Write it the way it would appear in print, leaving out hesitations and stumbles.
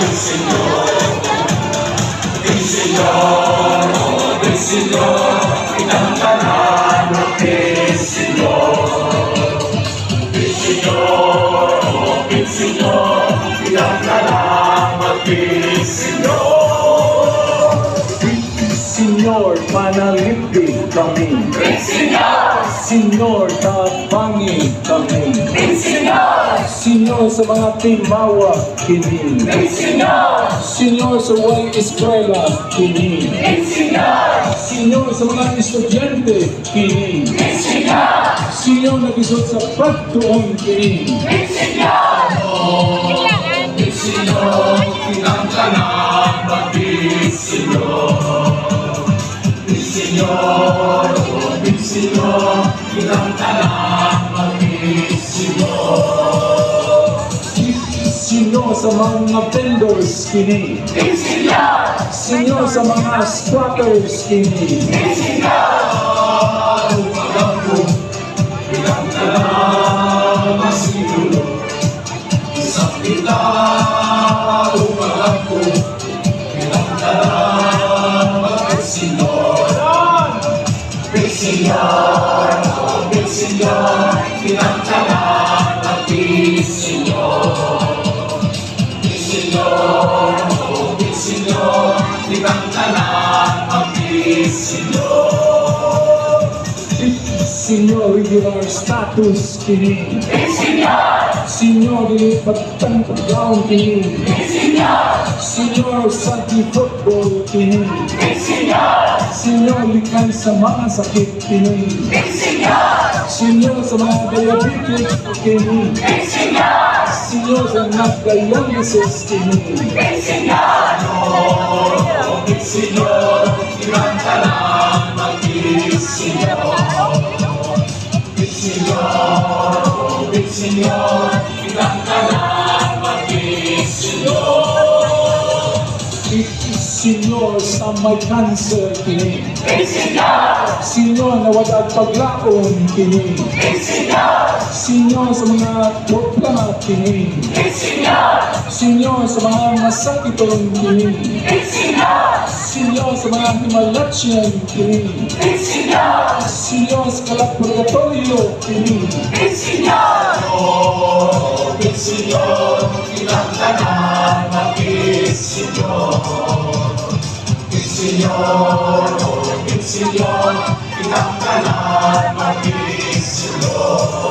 El Señor, el Señor, oh, el Señor, pinantanan el Señor. El Señor, oh, el Señor, pinantanan el Señor. Señor, manalipin kami. Señor, tabangin kami. Señor, sa mga timawa kini. Señor, sa way eskwela kini. Señor, sa mga estudyante kini. Señor, nagisod sa pagtuon kini. El Señor, pinantanan el Señor. El Señor, oh, el Señor, pinantanan el Señor. Señor, sa mga vendors kini. Señor, sa mga squatters kini. Pinantanan ang Señor. Sa pilar, umalapo, pinantanan ang Señor. El Señor, oh, el Señor, pinantanan ang Señor. El Señor, oh, el Señor, pinantanan ang Señor. Señor, regular status kini. Señor, dilipat pagkaon kini. Señor, sa football kini. Señor, likay sa mga sakit kini. Señor, sa mga diabetic kini. Señor, sa nagdialysis kini. Oh, el Señor, pinantanan ang Señor. El Señor, oh, el Señor, pinantanan ang Señor. Señor, sa may cancer kini. Señor, na wala paglaon kini. Señor, sa mga problema kini. Señor, sa mga masakiton kini. Señor, sa mga himalatsyan kini. Señor, sa kalapurgatorio kini. Oh, el Señor, pinantanan ang Señor. El Señor, oh, el Señor, pinantanan